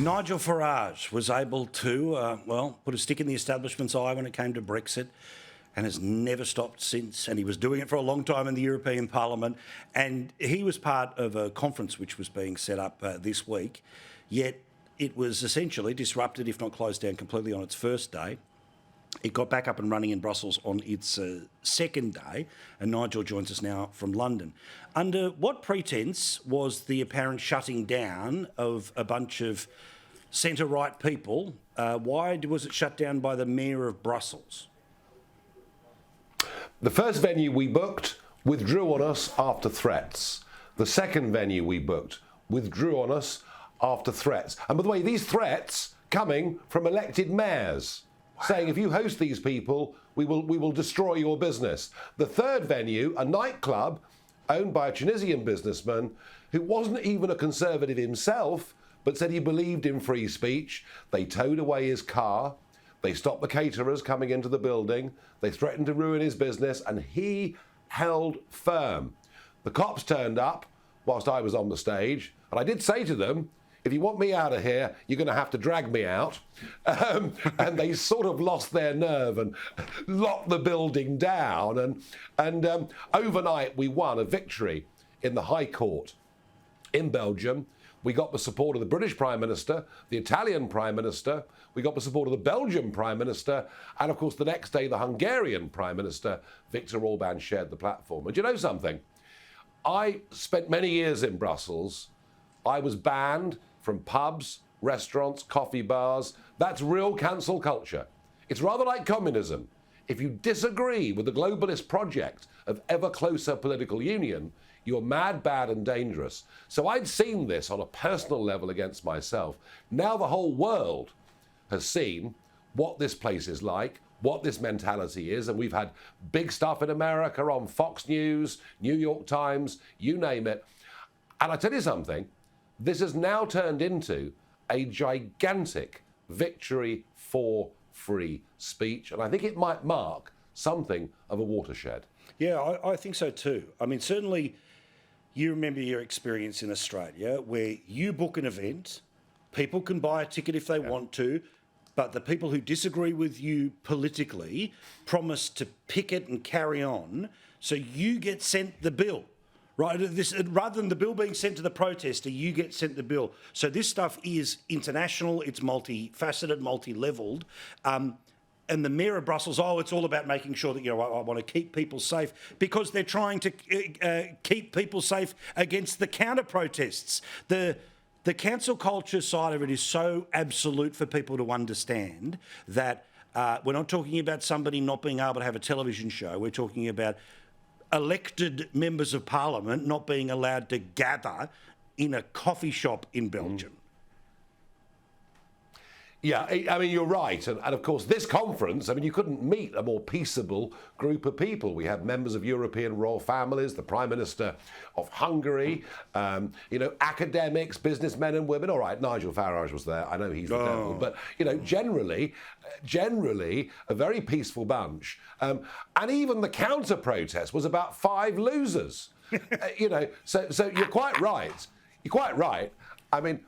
Nigel Farage was able to, put a stick in the establishment's eye when it came to Brexit and has never stopped since. And he was doing it for a long time in the European Parliament. And he was part of a conference which was being set up this week, yet it was essentially disrupted, if not closed down completely on its first day. It got back up and running in Brussels on its second day, and Nigel joins us now from London. Under what pretense was the apparent shutting down of a bunch of centre-right people? Why was it shut down by the Mayor of Brussels? The first venue we booked withdrew on us after threats. The second venue we booked withdrew on us after threats. And by the way, these threats coming from elected mayors. Saying if you host these people, we will destroy your business. The third venue, a nightclub owned by a Tunisian businessman who wasn't even a conservative himself, but said he believed in free speech. They towed away his car. They stopped the caterers coming into the building. They threatened to ruin his business, and he held firm. The cops turned up whilst I was on the stage, and I did say to them, if you want me out of here, you're going to have to drag me out. And they sort of lost their nerve and locked the building down. And overnight, we won a victory in the High Court in Belgium. We got the support of the British Prime Minister, the Italian Prime Minister. We got the support of the Belgian Prime Minister. And of course, the next day, the Hungarian Prime Minister, Viktor Orban, shared the platform. And you know something? I spent many years in Brussels. I was banned from pubs, restaurants, coffee bars. That's real cancel culture. It's rather like communism. If you disagree with the globalist project of ever closer political union, you're mad, bad, and dangerous. So I'd seen this on a personal level against myself. Now the whole world has seen what this place is like, what this mentality is, and we've had big stuff in America on Fox News, New York Times, you name it. And I tell you something, this has now turned into a gigantic victory for free speech, and I think it might mark something of a watershed. Yeah, I think so too. I mean, certainly you remember your experience in Australia where you book an event, people can buy a ticket if they want to, but the people who disagree with you politically promise to picket and carry on, so you get sent the bill. Right, rather than the bill being sent to the protester, you get sent the bill. So this stuff is international, it's multifaceted, multi-levelled. And the Mayor of Brussels, it's all about making sure that, I want to keep people safe because they're trying to keep people safe against the counter-protests. The cancel culture side of it is so absolute for people to understand that we're not talking about somebody not being able to have a television show. We're talking about elected members of parliament not being allowed to gather in a coffee shop in Belgium. Yeah, I mean, you're right. And of course, this conference, I mean, you couldn't meet a more peaceable group of people. We have members of European royal families, the Prime Minister of Hungary, academics, businessmen and women. All right, Nigel Farage was there. I know he's the devil. But, generally, a very peaceful bunch. And even the counter-protest was about 5 losers. So you're quite right. You're quite right. I mean,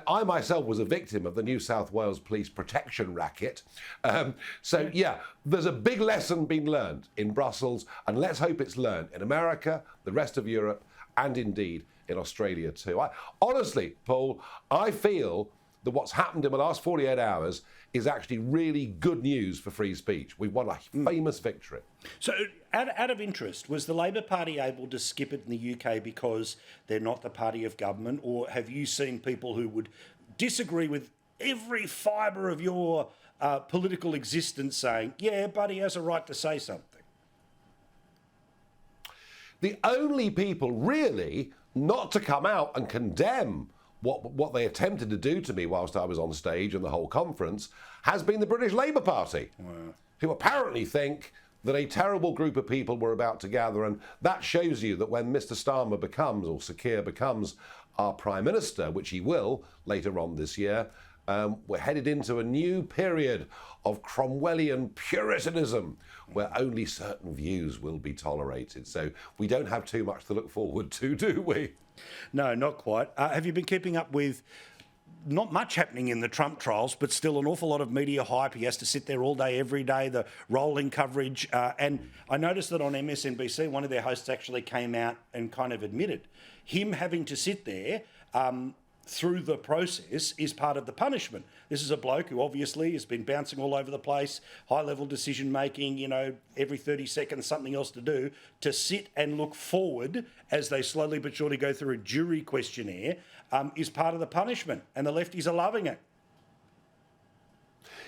I myself was a victim of the New South Wales police protection racket. There's a big lesson being learned in Brussels, and let's hope it's learned in America, the rest of Europe, and indeed in Australia too. Honestly, Paul, I feel that what's happened in the last 48 hours is actually really good news for free speech. We've won a famous victory. So, out of interest, was the Labor Party able to skip it in the UK because they're not the party of government, or have you seen people who would disagree with every fibre of your political existence saying, yeah, but he has a right to say something? The only people really not to come out and condemn what they attempted to do to me whilst I was on stage and the whole conference has been the British Labour Party, who apparently think that a terrible group of people were about to gather. And that shows you that when Mr Starmer becomes, or Sir Keir becomes, our Prime Minister, which he will later on this year, we're headed into a new period of Cromwellian Puritanism, where only certain views will be tolerated. So we don't have too much to look forward to, do we? No, not quite. Have you been keeping up with not much happening in the Trump trials, but still an awful lot of media hype. He has to sit there all day, every day, the rolling coverage. And I noticed that on MSNBC, one of their hosts actually came out and kind of admitted him having to sit there through the process is part of the punishment. This is a bloke who obviously has been bouncing all over the place, high-level decision-making, you know, every 30 seconds something else to do, to sit and look forward as they slowly but surely go through a jury questionnaire is part of the punishment, and the lefties are loving it.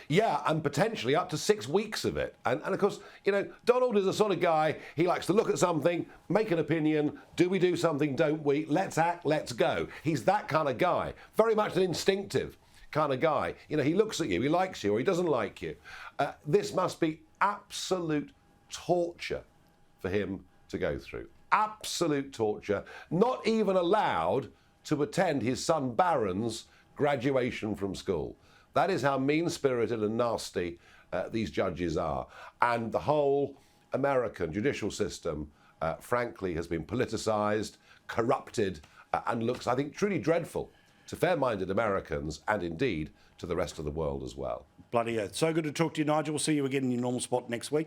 Yeah, and potentially up to 6 weeks of it. And of course, you know, Donald is the sort of guy, he likes to look at something, make an opinion, do we do something, don't we? Let's act, let's go. He's that kind of guy. Very much an instinctive kind of guy. You know, he looks at you, he likes you or he doesn't like you. This must be absolute torture for him to go through. Absolute torture. Not even allowed to attend his son Barron's graduation from school. That is how mean-spirited and nasty these judges are. And the whole American judicial system, frankly, has been politicised, corrupted, and looks, I think, truly dreadful to fair-minded Americans and indeed to the rest of the world as well. Bloody oath. So good to talk to you, Nigel. We'll see you again in your normal spot next week.